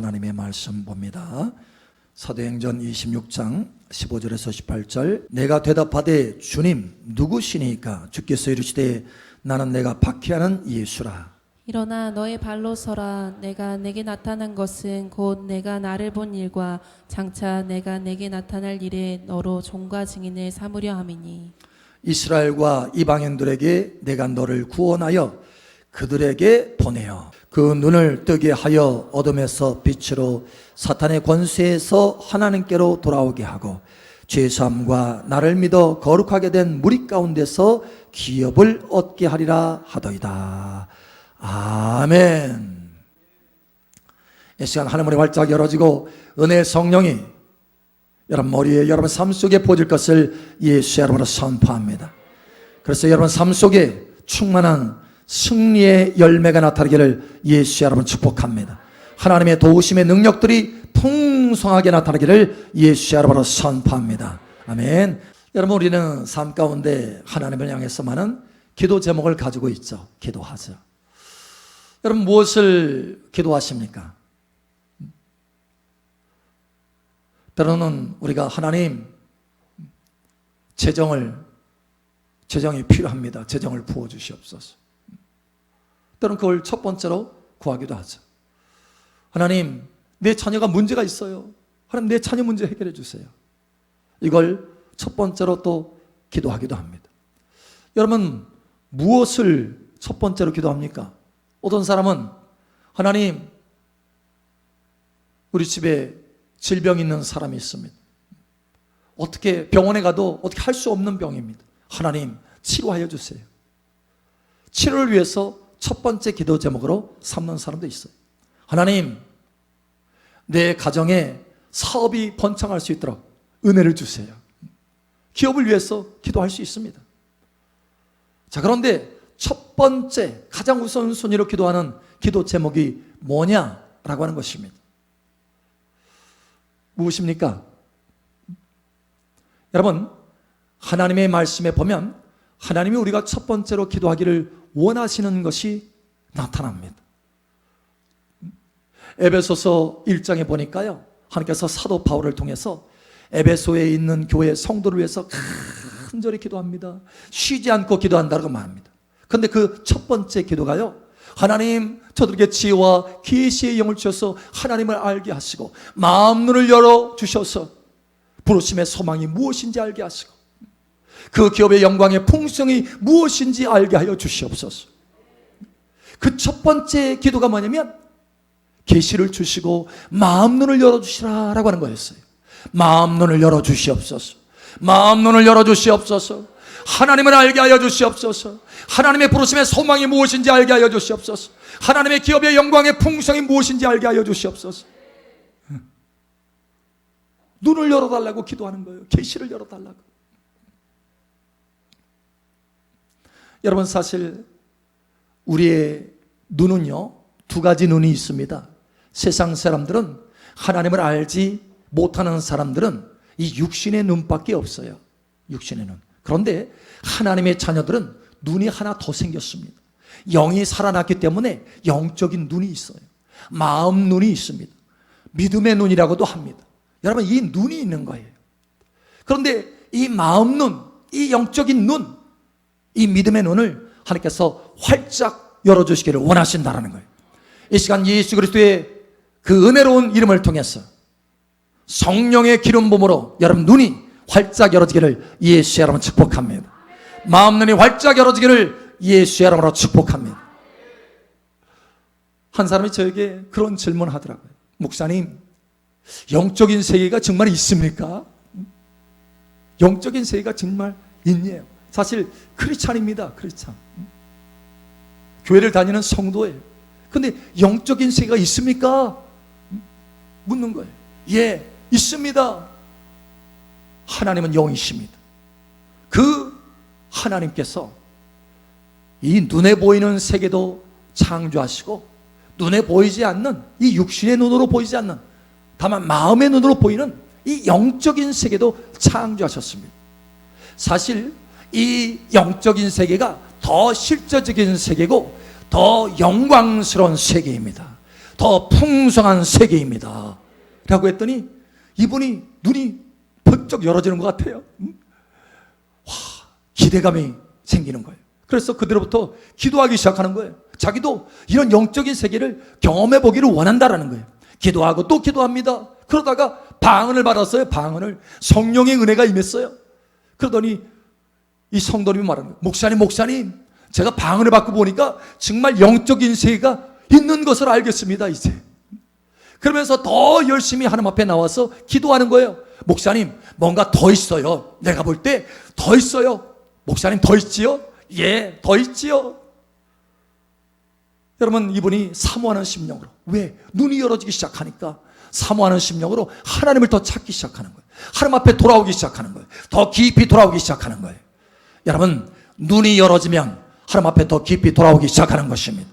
하나님의 말씀 봅니다. 사도행전 26장 15절에서 18절. 내가 대답하되 주님 누구시니까? 주께서 이르시되 나는 내가 박해하는 예수라. 일어나 너의 발로 서라. 내가 내게 나타난 것은 곧 내가 나를 본 일과 장차 내가 내게 나타날 일에 너로 종과 증인을 삼으려 함이니. 이스라엘과 이방인들에게 내가 너를 구원하여 그들에게 보내어 그 눈을 뜨게 하여 어둠에서 빛으로 사탄의 권세에서 하나님께로 돌아오게 하고 죄사함과 나를 믿어 거룩하게 된 무리 가운데서 기업을 얻게 하리라 하더이다. 아멘. 이 시간 하늘문이 활짝 열어지고 은혜의 성령이 여러분 머리에, 여러분 삶 속에 부어질 것을 예수 여러분으로 선포합니다. 그래서 여러분 삶 속에 충만한 승리의 열매가 나타나기를 예수 여러분 축복합니다. 하나님의 도우심의 능력들이 풍성하게 나타나기를 예수 여러분으로 선포합니다. 아멘. 여러분 우리는 삶 가운데 하나님을 향해서 많은 기도 제목을 가지고 있죠. 기도하죠. 여러분 무엇을 기도하십니까? 때로는 우리가 하나님 재정이 필요합니다. 재정을 부어주시옵소서. 때로는 그걸 첫 번째로 구하기도 하죠. 하나님 내 자녀가 문제가 있어요. 하나님 내 자녀 문제 해결해 주세요. 이걸 첫 번째로 또 기도하기도 합니다. 여러분 무엇을 첫 번째로 기도합니까? 어떤 사람은 하나님 우리 집에 질병 있는 사람이 있습니다. 어떻게 병원에 가도 어떻게 할 수 없는 병입니다. 하나님 치료하여 주세요. 치료를 위해서 첫 번째 기도 제목으로 삼는 사람도 있어요. 하나님 내 가정에 사업이 번창할 수 있도록 은혜를 주세요. 기업을 위해서 기도할 수 있습니다. 자, 그런데 첫 번째 가장 우선순위로 기도하는 기도 제목이 뭐냐라고 하는 것입니다. 무엇입니까? 여러분 하나님의 말씀에 보면 하나님이 우리가 첫 번째로 기도하기를 원하시는 것이 나타납니다. 에베소서 1장에 보니까요, 하나님께서 사도 바울을 통해서 에베소에 있는 교회 성도를 위해서 간절히 기도합니다. 쉬지 않고 기도한다고 말합니다. 그런데 그 첫 번째 기도가요, 하나님 저들에게 지혜와 계시의 영을 주셔서 하나님을 알게 하시고 마음 눈을 열어 주셔서 부르심의 소망이 무엇인지 알게 하시고 그 기업의 영광의 풍성이 무엇인지 알게 하여 주시옵소서. 그 첫 번째 기도가 뭐냐면 계시를 주시고 마음 눈을 열어주시라 라고 하는 거였어요. 마음 눈을 열어주시옵소서. 마음 눈을 열어주시옵소서. 하나님을 알게 하여 주시옵소서. 하나님의 부르심의 소망이 무엇인지 알게 하여 주시옵소서. 하나님의 기업의 영광의 풍성이 무엇인지 알게 하여 주시옵소서. 눈을 열어달라고 기도하는 거예요. 계시를 열어달라고. 여러분 사실 우리의 눈은요, 두 가지 눈이 있습니다. 세상 사람들은 하나님을 알지 못하는 사람들은 이 육신의 눈밖에 없어요. 육신의 눈. 그런데 하나님의 자녀들은 눈이 하나 더 생겼습니다. 영이 살아났기 때문에 영적인 눈이 있어요. 마음 눈이 있습니다. 믿음의 눈이라고도 합니다. 여러분 이 눈이 있는 거예요. 그런데 이 마음 눈, 이 영적인 눈, 이 믿음의 눈을 하나님께서 활짝 열어주시기를 원하신다는 거예요. 이 시간 예수 그리스도의 그 은혜로운 이름을 통해서 성령의 기름 부음으로 여러분 눈이 활짝 열어지기를 예수 여러분 축복합니다. 마음 눈이 활짝 열어지기를 예수 여러분으로 축복합니다. 한 사람이 저에게 그런 질문을 하더라고요. 목사님, 영적인 세계가 정말 있습니까? 영적인 세계가 정말 있냐요? 사실 크리스찬입니다. 크리스찬. 교회를 다니는 성도예요. 그런데 영적인 세계가 있습니까? 묻는 거예요. 예, 있습니다. 하나님은 영이십니다. 그 하나님께서 이 눈에 보이는 세계도 창조하시고 눈에 보이지 않는 이 육신의 눈으로 보이지 않는 다만 마음의 눈으로 보이는 이 영적인 세계도 창조하셨습니다. 사실 이 영적인 세계가 더 실제적인 세계고 더 영광스러운 세계입니다. 더 풍성한 세계입니다. 라고 했더니 이분이 눈이 번쩍 열어지는 것 같아요. 와, 기대감이 생기는 거예요. 그래서 그대로부터 기도하기 시작하는 거예요. 자기도 이런 영적인 세계를 경험해 보기를 원한다라는 거예요. 기도하고 또 기도합니다. 그러다가 방언을 받았어요. 방언을. 성령의 은혜가 임했어요. 그러더니 이 성도님이 말하는 거예요. 목사님, 제가 방언을 받고 보니까 정말 영적인 세계가 있는 것을 알겠습니다, 이제. 그러면서 더 열심히 하나님 앞에 나와서 기도하는 거예요. 목사님, 뭔가 더 있어요. 내가 볼 때 더 있어요. 목사님, 더 있지요? 예, 더 있지요. 여러분, 이분이 사모하는 심령으로, 왜? 눈이 열어지기 시작하니까 사모하는 심령으로 하나님을 더 찾기 시작하는 거예요. 하나님 앞에 돌아오기 시작하는 거예요. 더 깊이 돌아오기 시작하는 거예요. 여러분, 눈이 열어지면 하나님 앞에 더 깊이 돌아오기 시작하는 것입니다.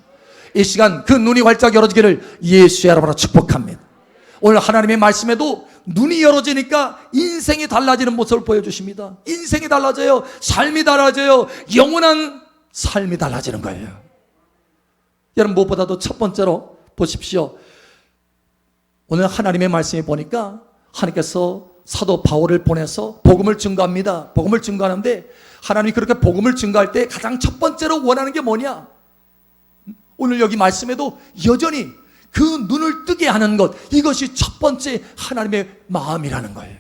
이 시간 그 눈이 활짝 열어지기를 예수의 이름으로 축복합니다. 오늘 하나님의 말씀에도 눈이 열어지니까 인생이 달라지는 모습을 보여주십니다. 인생이 달라져요. 삶이 달라져요. 영원한 삶이 달라지는 거예요. 여러분, 무엇보다도 첫 번째로 보십시오. 오늘 하나님의 말씀에 보니까 하나님께서 사도 바울을 보내서 복음을 증거합니다. 복음을 증거하는데 하나님이 그렇게 복음을 증거할 때 가장 첫 번째로 원하는 게 뭐냐? 오늘 여기 말씀에도 여전히 그 눈을 뜨게 하는 것, 이것이 첫 번째 하나님의 마음이라는 거예요.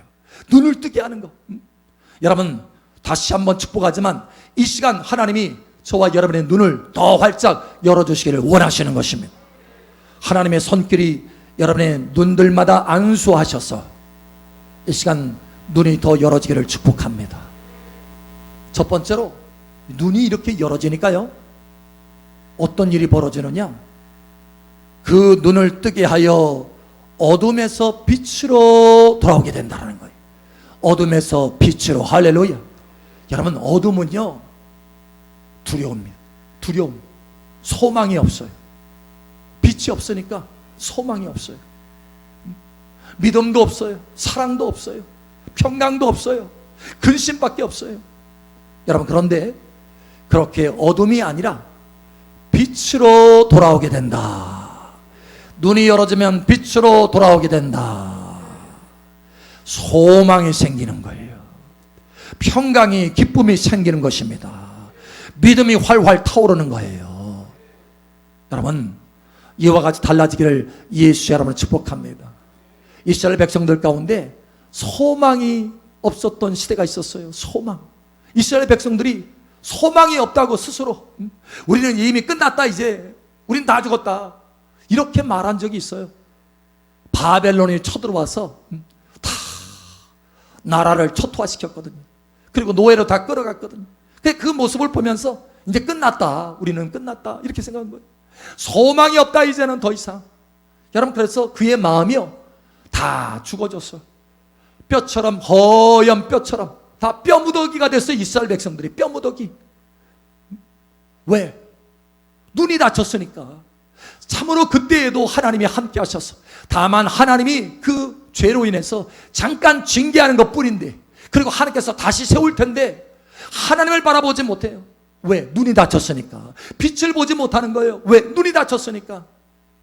눈을 뜨게 하는 것. 여러분, 다시 한번 축복하지만 이 시간 하나님이 저와 여러분의 눈을 더 활짝 열어주시기를 원하시는 것입니다. 하나님의 손길이 여러분의 눈들마다 안수하셔서 이 시간 눈이 더 열어지기를 축복합니다. 첫 번째로 눈이 이렇게 열어지니까요, 어떤 일이 벌어지느냐? 그 눈을 뜨게 하여 어둠에서 빛으로 돌아오게 된다는 거예요. 어둠에서 빛으로. 할렐루야. 여러분, 어둠은요, 두려움입니다. 두려움. 소망이 없어요. 빛이 없으니까 소망이 없어요. 믿음도 없어요. 사랑도 없어요. 평강도 없어요. 근심밖에 없어요. 여러분, 그런데 그렇게 어둠이 아니라 빛으로 돌아오게 된다. 눈이 열어지면 빛으로 돌아오게 된다. 소망이 생기는 거예요. 평강이, 기쁨이 생기는 것입니다. 믿음이 활활 타오르는 거예요. 여러분, 이와 같이 달라지기를 예수의 이름으로 축복합니다. 이스라엘 백성들 가운데 소망이 없었던 시대가 있었어요. 소망. 이스라엘 백성들이 소망이 없다고 스스로, 우리는 이미 끝났다, 이제 우린 다 죽었다, 이렇게 말한 적이 있어요. 바벨론이 쳐들어와서 다 나라를 초토화시켰거든요. 그리고 노예로 다 끌어갔거든요. 그 모습을 보면서 이제 끝났다, 우리는 끝났다, 이렇게 생각한 거예요. 소망이 없다, 이제는 더 이상. 여러분, 그래서 그의 마음이요, 다 죽어졌어. 뼈처럼, 허연 뼈처럼 다 뼈무더기가 됐어요. 이스라엘 백성들이 뼈무더기. 왜? 눈이 다쳤으니까. 참으로 그때에도 하나님이 함께 하셔서, 다만 하나님이 그 죄로 인해서 잠깐 징계하는 것 뿐인데, 그리고 하나님께서 다시 세울 텐데 하나님을 바라보지 못해요. 왜? 눈이 다쳤으니까. 빛을 보지 못하는 거예요. 왜? 눈이 다쳤으니까.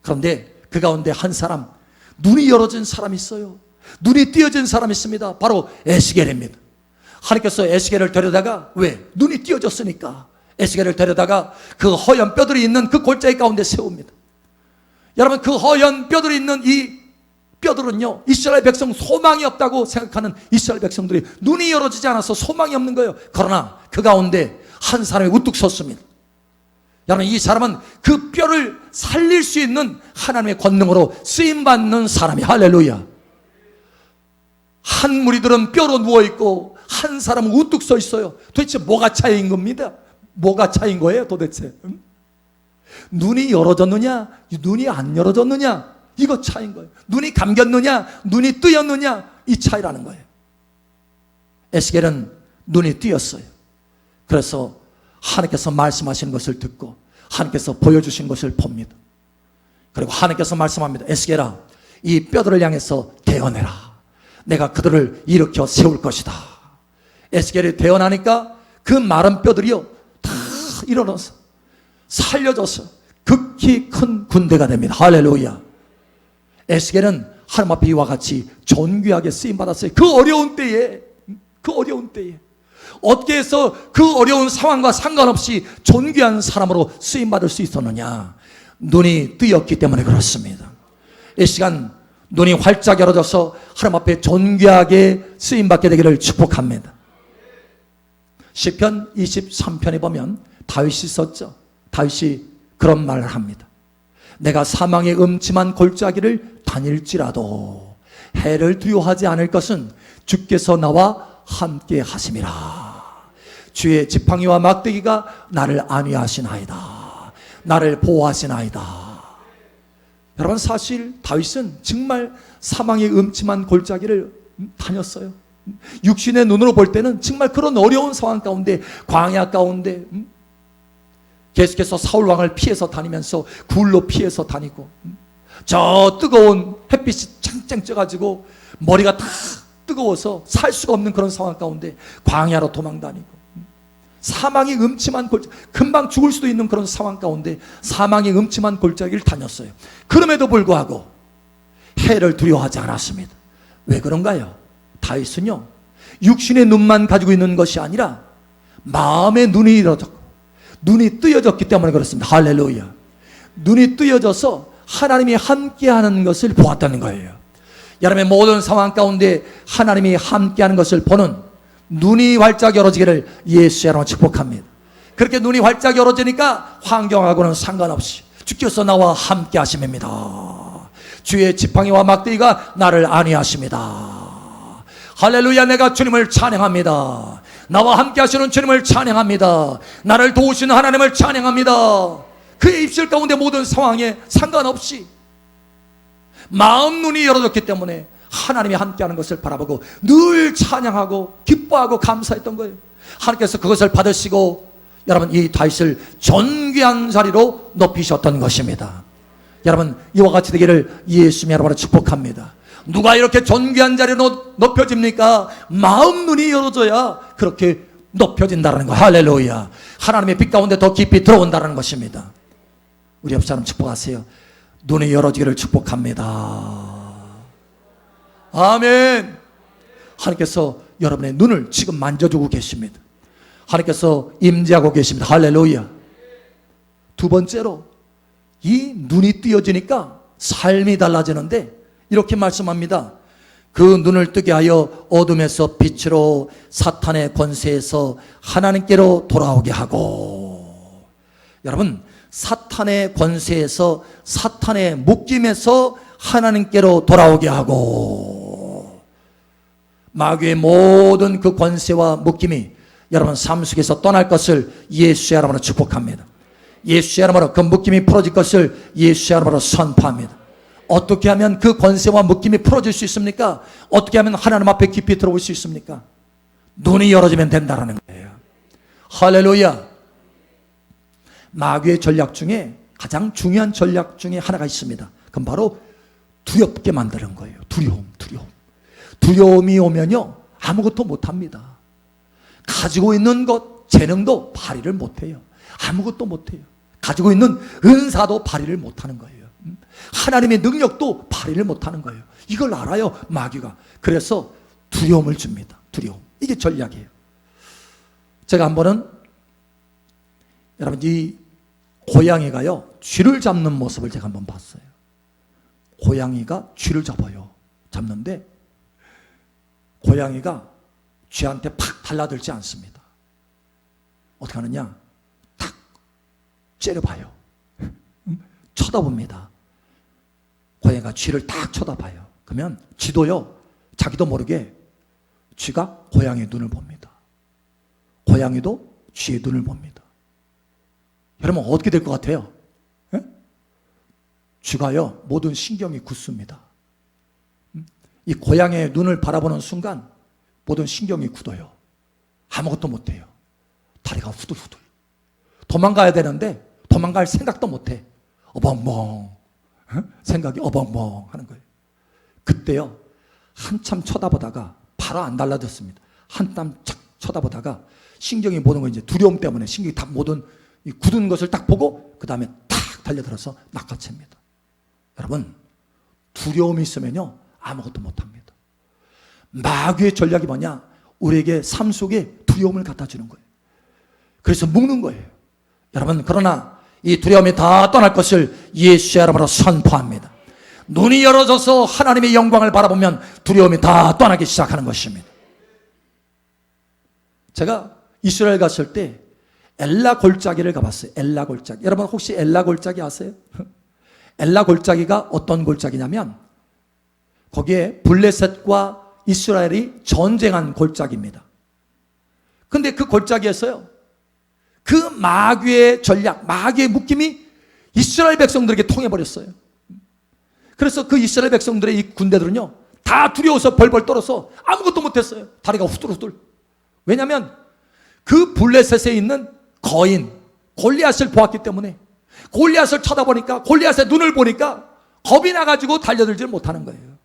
그런데 그 가운데 한 사람, 눈이 열어진 사람이 있어요. 눈이 띄어진 사람이 있습니다. 바로 에스겔입니다. 하나님께서 에스겔을 데려다가, 왜? 눈이 띄어졌으니까 에스겔을 데려다가 그 허연 뼈들이 있는 그 골짜기 가운데 세웁니다. 여러분, 그 허연 뼈들이 있는 이 뼈들은요, 이스라엘 백성 소망이 없다고 생각하는 이스라엘 백성들이 눈이 열어지지 않아서 소망이 없는 거예요. 그러나 그 가운데 한 사람이 우뚝 섰습니다. 여러분, 이 사람은 그 뼈를 살릴 수 있는 하나님의 권능으로 쓰임받는 사람이. 할렐루야. 한 무리들은 뼈로 누워있고 한 사람은 우뚝 서 있어요. 도대체 뭐가 차이인 겁니다? 뭐가 차이인 거예요, 도대체? 눈이 열어졌느냐, 눈이 안 열어졌느냐, 이거 차이인 거예요. 눈이 감겼느냐, 눈이 뜨였느냐, 이 차이라는 거예요. 에스겔은 눈이 뜨였어요. 그래서 하나님께서 말씀하시는 것을 듣고 하나님께서 보여주신 것을 봅니다. 그리고 하나님께서 말씀합니다. 에스겔아, 이 뼈들을 향해서 대언해라. 내가 그들을 일으켜 세울 것이다. 에스겔이 대언하니까 그 마른 뼈들이요, 다 일어나서 살려져서 극히 큰 군대가 됩니다. 할렐루야. 에스겔은 하나님 앞에 이와 같이 존귀하게 쓰임받았어요. 그 어려운 때에 어떻게 해서 그 어려운 상황과 상관없이 존귀한 사람으로 쓰임받을 수 있었느냐? 눈이 뜨였기 때문에 그렇습니다. 이 시간 눈이 활짝 열어져서 하나님 앞에 존귀하게 쓰임받게 되기를 축복합니다. 시편 23편에 보면 다윗이 썼죠. 다윗이 그런 말을 합니다. 내가 사망의 음침한 골짜기를 다닐지라도 해를 두려워하지 않을 것은 주께서 나와 함께 하심이라. 주의 지팡이와 막대기가 나를 안위하시나이다. 나를 보호하시나이다. 여러분, 사실 다윗은 정말 사망의 음침한 골짜기를 다녔어요. 육신의 눈으로 볼 때는 정말 그런 어려운 상황 가운데, 광야 가운데 계속해서 사울 왕을 피해서 다니면서 굴로 피해서 다니고, 저 뜨거운 햇빛이 짱짱 쪄가지고 머리가 다 뜨거워서 살 수가 없는 그런 상황 가운데 광야로 도망다니고, 사망의 음침한 골짜기, 금방 죽을 수도 있는 그런 상황 가운데 사망의 음침한 골짜기를 다녔어요. 그럼에도 불구하고 해를 두려워하지 않았습니다. 왜 그런가요? 다윗은요, 육신의 눈만 가지고 있는 것이 아니라 마음의 눈이 열어졌고 눈이 뜨여졌기 때문에 그렇습니다. 할렐루야. 눈이 뜨여져서 하나님이 함께하는 것을 보았다는 거예요. 여러분의 모든 상황 가운데 하나님이 함께하는 것을 보는 눈이 활짝 열어지기를 예수의 이름으로 축복합니다. 그렇게 눈이 활짝 열어지니까 환경하고는 상관없이 주께서 나와 함께 하심입니다. 주의 지팡이와 막대기가 나를 안위하십니다. 할렐루야. 내가 주님을 찬양합니다. 나와 함께 하시는 주님을 찬양합니다. 나를 도우시는 하나님을 찬양합니다. 그의 입술 가운데 모든 상황에 상관없이 마음 눈이 열어졌기 때문에 하나님이 함께하는 것을 바라보고 늘 찬양하고 기뻐하고 감사했던 거예요. 하나님께서 그것을 받으시고 여러분, 이 다윗을 존귀한 자리로 높이셨던 것입니다. 여러분, 이와 같이 되기를 예수님의 이름으로 축복합니다. 누가 이렇게 존귀한 자리로 높여집니까? 마음 눈이 열어져야 그렇게 높여진다는 거. 할렐루야. 하나님의 빛 가운데 더 깊이 들어온다는 것입니다. 우리 옆 사람 축복하세요. 눈이 열어지기를 축복합니다. 아멘. 하나님께서 여러분의 눈을 지금 만져주고 계십니다. 하나님께서 임재하고 계십니다. 할렐루야. 두 번째로, 이 눈이 뜨여지니까 삶이 달라지는데 이렇게 말씀합니다. 그 눈을 뜨게 하여 어둠에서 빛으로 사탄의 권세에서 하나님께로 돌아오게 하고. 여러분, 사탄의 권세에서, 사탄의 묶임에서 하나님께로 돌아오게 하고, 마귀의 모든 그 권세와 묶임이 여러분 삶 속에서 떠날 것을 예수의 이름으로 축복합니다. 예수의 이름으로 그 묶임이 풀어질 것을 예수의 이름으로 선포합니다. 어떻게 하면 그 권세와 묶임이 풀어질 수 있습니까? 어떻게 하면 하나님 앞에 깊이 들어올 수 있습니까? 눈이 열어지면 된다는 거예요. 할렐루야. 마귀의 전략 중에 가장 중요한 전략 중에 하나가 있습니다. 그건 바로 두렵게 만드는 거예요. 두려움. 두려움이 오면요, 아무것도 못합니다. 가지고 있는 것, 재능도 발휘를 못해요. 아무것도 못해요. 가지고 있는 은사도 발휘를 못하는 거예요. 하나님의 능력도 발휘를 못하는 거예요. 이걸 알아요, 마귀가. 그래서 두려움을 줍니다. 두려움. 이게 전략이에요. 제가 한 번은, 여러분, 이 고양이가요, 쥐를 잡는 모습을 제가 한번 봤어요. 고양이가 쥐를 잡는데 고양이가 쥐한테 팍 달라들지 않습니다. 어떻게 하느냐? 탁 째려봐요. 쳐다봅니다. 고양이가 쥐를 딱 쳐다봐요. 그러면 쥐도요, 자기도 모르게 쥐가 고양이의 눈을 봅니다. 고양이도 쥐의 눈을 봅니다. 여러분, 어떻게 될 것 같아요? 에? 쥐가요, 모든 신경이 굳습니다. 이 고양이의 눈을 바라보는 순간 모든 신경이 굳어요. 아무것도 못해요. 다리가 후들후들. 도망가야 되는데 도망갈 생각도 못해. 어벙벙. 생각이 어벙벙 하는 거예요. 그때요, 한참 쳐다보다가 바로 안 달라졌습니다. 한참 착 쳐다보다가 신경이 모든 거, 이제 두려움 때문에 신경이 다 모든 이 굳은 것을 딱 보고 그 다음에 탁 달려들어서 낚아챕니다. 여러분, 두려움이 있으면요 아무것도 못합니다. 마귀의 전략이 뭐냐? 우리에게 삶 속에 두려움을 갖다 주는 거예요. 그래서 묶는 거예요. 여러분, 그러나 이 두려움이 다 떠날 것을 예수의 이름으로 선포합니다. 눈이 열어져서 하나님의 영광을 바라보면 두려움이 다 떠나기 시작하는 것입니다. 제가 이스라엘 갔을 때 엘라 골짜기를 가봤어요. 엘라 골짜기. 여러분 혹시 엘라 골짜기 아세요? 엘라 골짜기가 어떤 골짜기냐면 거기에 블레셋과 이스라엘이 전쟁한 골짜기입니다. 근데 그 골짜기에서요 그 마귀의 전략, 마귀의 묶임이 이스라엘 백성들에게 통해버렸어요. 그래서 그 이스라엘 백성들의 이 군대들은요 다 두려워서 벌벌 떨어서 아무것도 못했어요. 다리가 후들후들. 왜냐하면 그 블레셋에 있는 거인 골리앗을 보았기 때문에, 골리앗을 쳐다보니까, 골리앗의 눈을 보니까 겁이 나가지고 달려들지 못하는 거예요.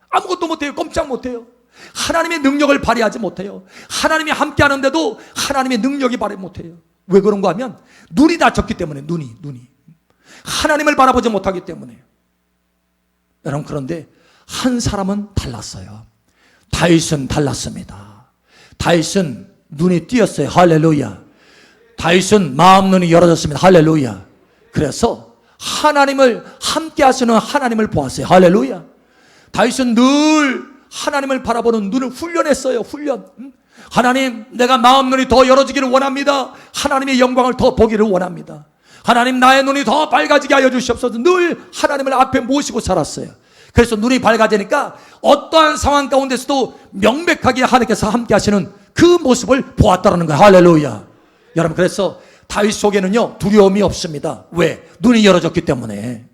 아무것도 못해요. 꼼짝 못해요. 하나님의 능력을 발휘하지 못해요. 하나님이 함께 하는데도 하나님의 능력이 발휘 못해요. 왜 그런가 하면 눈이 다쳤기 때문에. 눈이 하나님을 바라보지 못하기 때문에. 여러분, 그런데 한 사람은 달랐어요. 다윗은 달랐습니다. 다윗은 눈이 띄었어요. 할렐루야. 다윗은 마음 눈이 열어졌습니다. 할렐루야. 그래서 하나님을 함께 하시는 하나님을 보았어요. 할렐루야. 다윗은 늘 하나님을 바라보는 눈을 훈련했어요. 훈련. 하나님, 내가 마음 눈이 더 열어지기를 원합니다. 하나님의 영광을 더 보기를 원합니다. 하나님, 나의 눈이 더 밝아지게 하여 주시옵소서. 늘 하나님을 앞에 모시고 살았어요. 그래서 눈이 밝아지니까 어떠한 상황 가운데서도 명백하게 하나님께서 함께 하시는 그 모습을 보았다는 거예요. 할렐루야. 여러분, 그래서 다윗 속에는요 두려움이 없습니다. 왜? 눈이 열어졌기 때문에.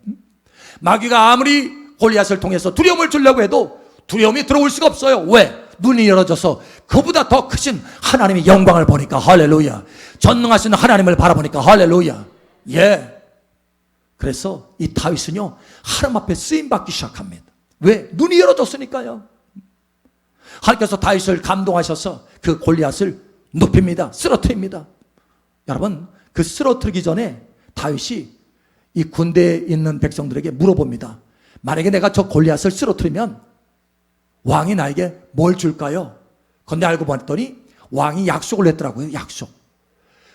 마귀가 아무리 골리앗을 통해서 두려움을 주려고 해도 두려움이 들어올 수가 없어요. 왜? 눈이 열어져서 그보다 더 크신 하나님의 영광을 보니까. 할렐루야. 전능하신 하나님을 바라보니까. 할렐루야. 예. 그래서 이 다윗은요 하나님 앞에 쓰임받기 시작합니다. 왜? 눈이 열어졌으니까요. 하나님께서 다윗을 감동하셔서 그 골리앗을 눕힙니다. 쓰러뜨립니다. 여러분, 그 쓰러뜨리기 전에 다윗이 이 군대에 있는 백성들에게 물어봅니다. 만약에 내가 저 골리앗을 쓰러뜨리면 왕이 나에게 뭘 줄까요? 근데 알고 봤더니 왕이 약속을 했더라고요. 약속.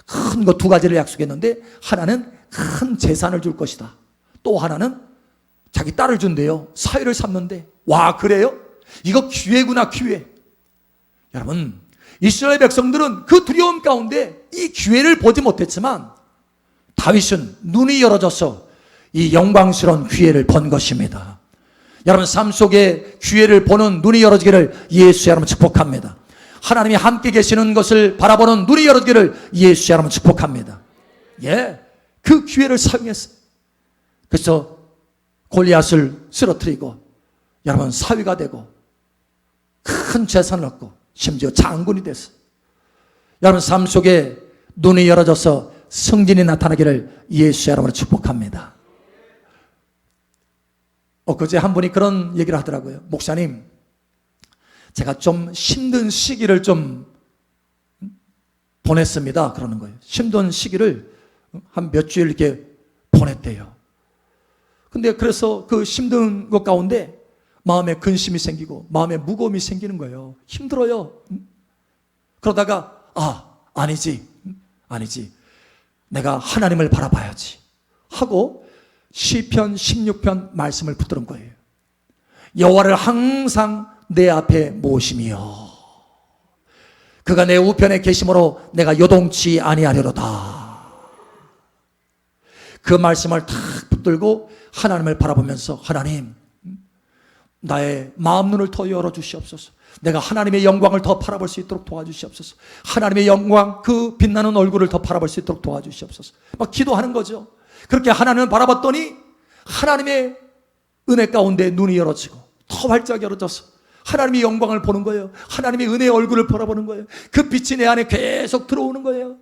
큰 거 두 가지를 약속했는데 하나는 큰 재산을 줄 것이다. 또 하나는 자기 딸을 준대요. 사위를 삼는데. 와, 그래요? 이거 기회구나, 기회. 여러분, 이스라엘 백성들은 그 두려움 가운데 이 기회를 보지 못했지만 다윗은 눈이 열어져서 이 영광스러운 기회를 본 것입니다. 여러분, 삶 속에 기회를 보는 눈이 열어지기를 예수의 이름으로 축복합니다. 하나님이 함께 계시는 것을 바라보는 눈이 열어지기를 예수의 이름으로 축복합니다. 예, 그 기회를 사용했어요. 그래서 골리앗을 쓰러뜨리고 여러분 사위가 되고 큰 재산을 얻고 심지어 장군이 됐어요. 여러분, 삶 속에 눈이 열어져서 승진이 나타나기를 예수의 이름으로 축복합니다. 엊그제 한 분이 그런 얘기를 하더라고요. 목사님, 제가 좀 힘든 시기를 좀 보냈습니다. 그러는 거예요. 힘든 시기를 한 몇 주일 이렇게 보냈대요. 근데 그래서 그 힘든 것 가운데 마음에 근심이 생기고 마음에 무거움이 생기는 거예요. 힘들어요. 그러다가 아니지. 내가 하나님을 바라봐야지 하고 시편 16편 말씀을 붙드는 거예요. 여호와를 항상 내 앞에 모시며 그가 내 우편에 계심으로 내가 요동치 아니하려로다. 그 말씀을 탁 붙들고 하나님을 바라보면서 하나님, 나의 마음 눈을 더 열어주시옵소서. 내가 하나님의 영광을 더 바라볼 수 있도록 도와주시옵소서. 하나님의 영광, 그 빛나는 얼굴을 더 바라볼 수 있도록 도와주시옵소서. 막 기도하는 거죠. 그렇게 하나님을 바라봤더니 하나님의 은혜 가운데 눈이 열어지고 더 활짝 열어져서 하나님의 영광을 보는 거예요. 하나님의 은혜의 얼굴을 바라보는 거예요. 그 빛이 내 안에 계속 들어오는 거예요.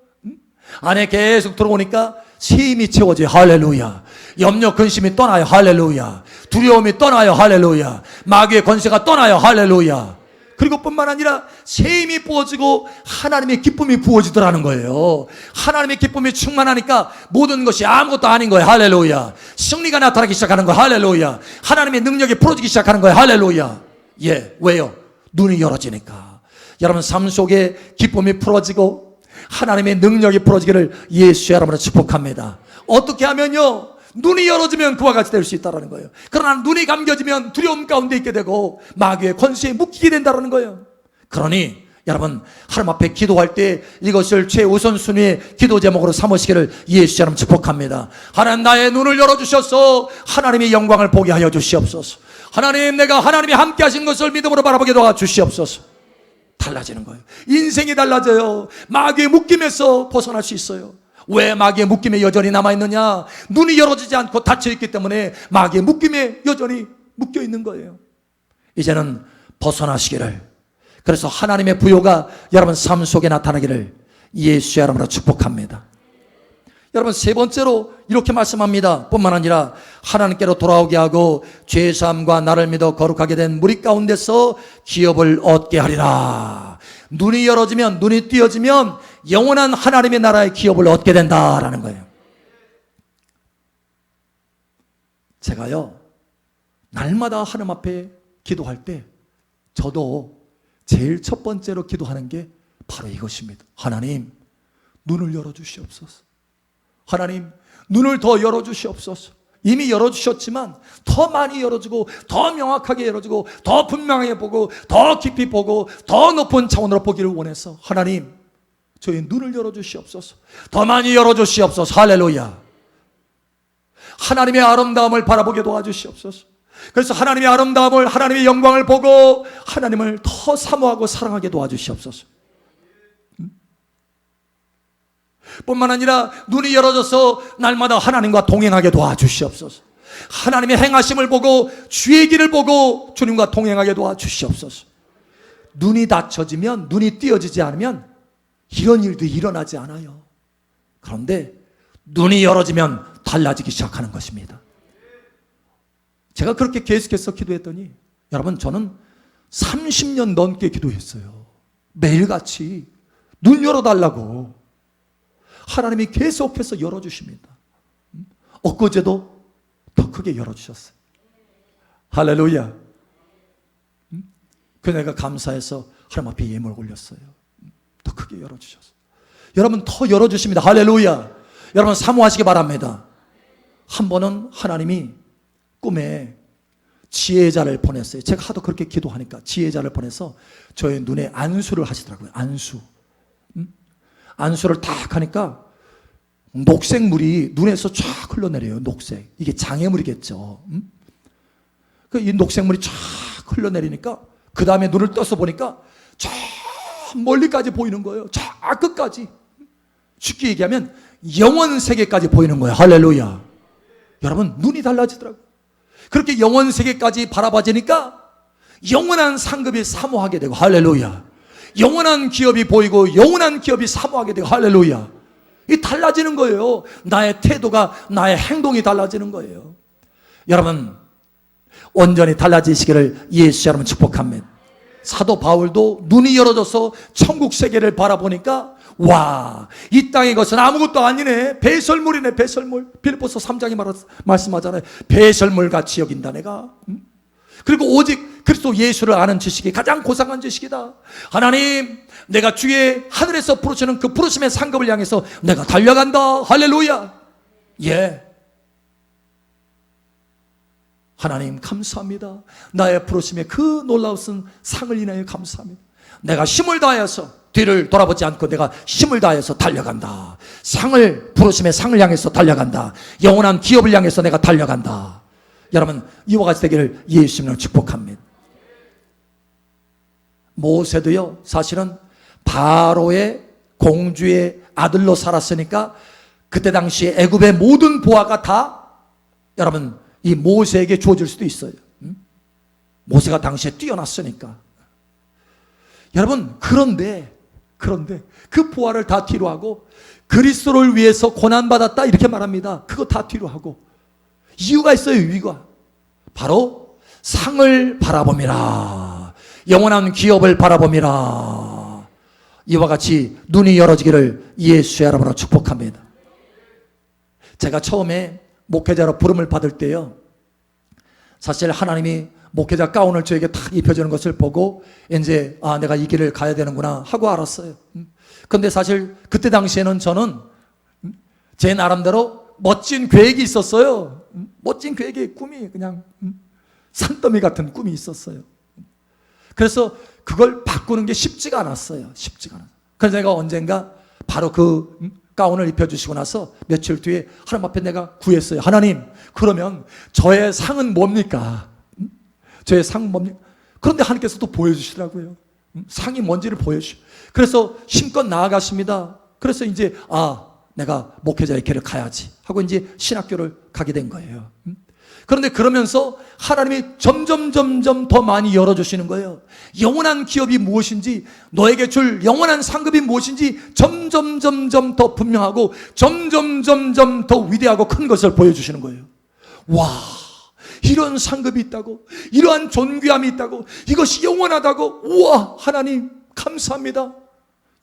안에 계속 들어오니까 새 힘이 채워져요. 할렐루야. 염려 근심이 떠나요. 할렐루야. 두려움이 떠나요. 할렐루야. 마귀의 권세가 떠나요. 할렐루야. 그리고 뿐만 아니라 새 힘이 부어지고 하나님의 기쁨이 부어지더라는 거예요. 하나님의 기쁨이 충만하니까 모든 것이 아무것도 아닌 거예요. 할렐루야. 승리가 나타나기 시작하는 거예요. 할렐루야. 하나님의 능력이 풀어지기 시작하는 거예요. 할렐루야. 예, 왜요? 눈이 열어지니까. 여러분 삶 속에 기쁨이 풀어지고 하나님의 능력이 풀어지기를 예수의 이름으로 축복합니다. 어떻게 하면요? 눈이 열어지면 그와 같이 될 수 있다는 거예요. 그러나 눈이 감겨지면 두려움 가운데 있게 되고 마귀의 권세에 묶이게 된다는 거예요. 그러니 여러분 하나님 앞에 기도할 때 이것을 최우선순위의 기도 제목으로 삼으시기를 예수의 이름으로 축복합니다. 하나님 나의 눈을 열어주셔서 하나님의 영광을 보게 하여 주시옵소서. 하나님 내가 하나님이 함께 하신 것을 믿음으로 바라보게 도와주시옵소서. 달라지는 거예요. 인생이 달라져요. 마귀의 묶임에서 벗어날 수 있어요. 왜 마귀의 묶임에 여전히 남아있느냐? 눈이 열어지지 않고 닫혀있기 때문에 마귀의 묶임에 여전히 묶여있는 거예요. 이제는 벗어나시기를, 그래서 하나님의 부요가 여러분 삶 속에 나타나기를 예수의 이름으로 축복합니다. 여러분 세 번째로 이렇게 말씀합니다. 뿐만 아니라 하나님께로 돌아오게 하고 죄사함과 나를 믿어 거룩하게 된 무리 가운데서 기업을 얻게 하리라. 눈이 열어지면, 눈이 띄어지면 영원한 하나님의 나라의 기업을 얻게 된다라는 거예요. 제가요 날마다 하나님 앞에 기도할 때 저도 제일 첫 번째로 기도하는 게 바로 이것입니다. 하나님 눈을 열어주시옵소서. 하나님 눈을 더 열어주시옵소서. 이미 열어주셨지만 더 많이 열어주고 더 명확하게 열어주고 더 분명하게 보고 더 깊이 보고 더 높은 차원으로 보기를 원해서 하나님 저희 눈을 열어주시옵소서. 더 많이 열어주시옵소서. 할렐루야. 하나님의 아름다움을 바라보게 도와주시옵소서. 그래서 하나님의 아름다움을, 하나님의 영광을 보고 하나님을 더 사모하고 사랑하게 도와주시옵소서. 뿐만 아니라 눈이 열어져서 날마다 하나님과 동행하게 도와주시옵소서. 하나님의 행하심을 보고 주의 길을 보고 주님과 동행하게 도와주시옵소서. 눈이 닫혀지면, 눈이 띄어지지 않으면 이런 일도 일어나지 않아요. 그런데 눈이 열어지면 달라지기 시작하는 것입니다. 제가 그렇게 계속해서 기도했더니 여러분 저는 30년 넘게 기도했어요. 매일같이 눈 열어달라고 하나님이 계속해서 열어주십니다. 엊그제도 더 크게 열어주셨어요. 할렐루야. 그 내가 감사해서 하나님 앞에 예물을 올렸어요. 더 크게 열어주셨어요. 여러분 더 열어주십니다. 할렐루야. 여러분 사모하시기 바랍니다. 한 번은 하나님이 꿈에 지혜자를 보냈어요. 제가 하도 그렇게 기도하니까 지혜자를 보내서 저의 눈에 안수를 하시더라고요. 안수. 안수를 딱 하니까 녹색물이 눈에서 쫙 흘러내려요. 녹색. 이게 장애물이겠죠. 이 녹색물이 쫙 흘러내리니까 그 다음에 눈을 떠서 보니까 저 멀리까지 보이는 거예요. 저 끝까지. 쉽게 얘기하면 영원 세계까지 보이는 거예요. 할렐루야. 여러분 눈이 달라지더라고요. 그렇게 영원 세계까지 바라봐지니까 영원한 상급이 사모하게 되고 할렐루야. 영원한 기업이 보이고 영원한 기업이 사모하게 되고 할렐루야. 이 달라지는 거예요. 나의 태도가, 나의 행동이 달라지는 거예요. 여러분 온전히 달라지시기를 예수 여러분 축복합니다. 사도 바울도 눈이 열어져서 천국 세계를 바라보니까 와, 이 땅의 것은 아무것도 아니네. 배설물이네. 배설물. 빌립보서 3장이 말씀하잖아요. 배설물같이 여긴다 내가. 그리고 오직 그리스도 예수를 아는 지식이 가장 고상한 지식이다. 하나님 내가 주의 하늘에서 부르시는 그 부르심의 상급을 향해서 내가 달려간다. 할렐루야. 예. 하나님 감사합니다. 나의 부르심의 그 놀라운 상을 인하여 감사합니다. 내가 힘을 다해서 뒤를 돌아보지 않고 내가 힘을 다해서 달려간다. 상을, 부르심의 상을 향해서 달려간다. 영원한 기업을 향해서 내가 달려간다. 여러분 이와 같이 되기를 예수님으로 축복합니다. 모세도요 사실은 바로의 공주의 아들로 살았으니까 그때 당시에 애굽의 모든 보화가 다 여러분 이 모세에게 주어질 수도 있어요. 모세가 당시에 뛰어났으니까. 여러분 그런데 그 보화를 다 뒤로 하고 그리스도를 위해서 고난받았다 이렇게 말합니다. 그거 다 뒤로 하고 이유가 있어요. 이유가 바로 상을 바라봄이라. 영원한 기업을 바라봅니다. 이와 같이 눈이 열어지기를 예수의 이름으로 축복합니다. 제가 처음에 목회자로 부름을 받을 때요, 사실 하나님이 목회자 가운을 저에게 탁 입혀주는 것을 보고 이제 내가 이 길을 가야 되는구나 하고 알았어요. 근데 사실 그때 당시에는 저는 제 나름대로 멋진 계획이 있었어요. 멋진 계획의 꿈이 그냥 산더미 같은 꿈이 있었어요. 그래서 그걸 바꾸는 게 쉽지가 않았어요. 쉽지가 않았어요. 그래서 내가 언젠가 바로 그 가운을 입혀주시고 나서 며칠 뒤에 하나님 앞에 내가 구했어요. 하나님, 그러면 저의 상은 뭡니까? 저의 상은 뭡니까? 그런데 하나님께서 또 보여주시더라고요. 상이 뭔지를 보여주시고. 그래서 힘껏 나아갔습니다. 그래서 이제 내가 목회자의 길을 가야지 하고 이제 신학교를 가게 된 거예요. 그런데 그러면서 하나님이 점점 더 많이 열어주시는 거예요. 영원한 기업이 무엇인지, 너에게 줄 영원한 상급이 무엇인지 점점 더 분명하고 점점 더 위대하고 큰 것을 보여주시는 거예요. 와, 이런 상급이 있다고, 이러한 존귀함이 있다고, 이것이 영원하다고, 우와, 하나님 감사합니다.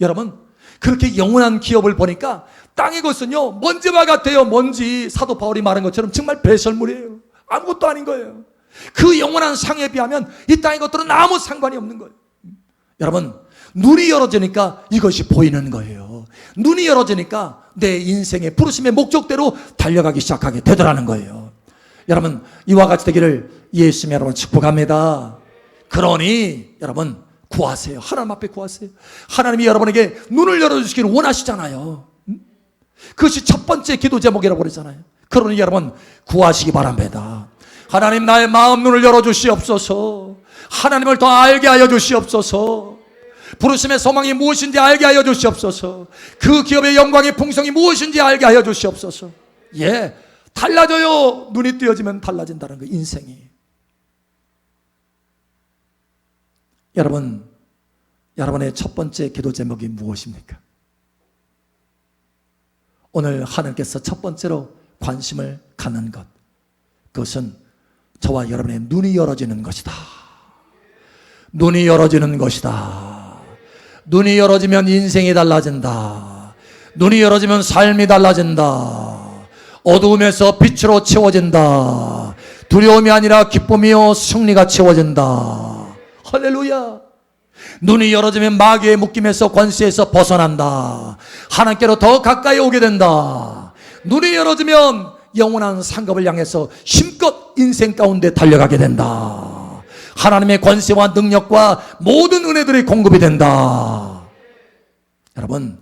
여러분, 그렇게 영원한 기업을 보니까 땅의 것은요, 먼지와 같아요. 먼지. 사도 바울이 말한 것처럼 정말 배설물이에요. 아무것도 아닌 거예요. 그 영원한 상에 비하면 이 땅의 것들은 아무 상관이 없는 거예요. 여러분, 눈이 열어지니까 이것이 보이는 거예요. 눈이 열어지니까 내 인생의 부르심의 목적대로 달려가기 시작하게 되더라는 거예요. 여러분, 이와 같이 되기를 예수님 여러분 축복합니다. 그러니 여러분 구하세요. 하나님 앞에 구하세요. 하나님이 여러분에게 눈을 열어주시기를 원하시잖아요. 그것이 첫 번째 기도 제목이라고 그러잖아요. 그러니 여러분 구하시기 바랍니다. 하나님, 나의 마음 눈을 열어주시옵소서. 하나님을 더 알게 하여 주시옵소서. 부르심의 소망이 무엇인지 알게 하여 주시옵소서. 그 기업의 영광의 풍성이 무엇인지 알게 하여 주시옵소서. 예, 달라져요. 눈이 뜨여지면 달라진다는 거, 인생이. 여러분, 여러분의 첫 번째 기도 제목이 무엇입니까? 오늘 하나님께서 첫 번째로 관심을 갖는 것, 그것은 저와 여러분의 눈이 열어지는 것이다. 눈이 열어지는 것이다. 눈이 열어지면 인생이 달라진다. 눈이 열어지면 삶이 달라진다. 어두움에서 빛으로 채워진다. 두려움이 아니라 기쁨이요 승리가 채워진다. 할렐루야. 눈이 열어지면 마귀의 묶임에서 권세에서 벗어난다. 하나님께로 더 가까이 오게 된다. 눈이 열어지면 영원한 상급을 향해서 힘껏 인생 가운데 달려가게 된다. 하나님의 권세와 능력과 모든 은혜들이 공급이 된다. 여러분,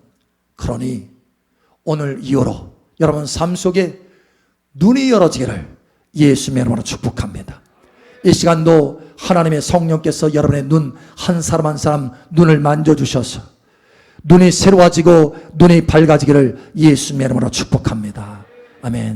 그러니 오늘 이후로 여러분 삶 속에 눈이 열어지기를 예수님의 이름으로 축복합니다. 이 시간도 하나님의 성령께서 여러분의 눈 한 사람 한 사람 눈을 만져주셔서 눈이 새로워지고 눈이 밝아지기를 예수님의 이름으로 축복합니다. 아멘.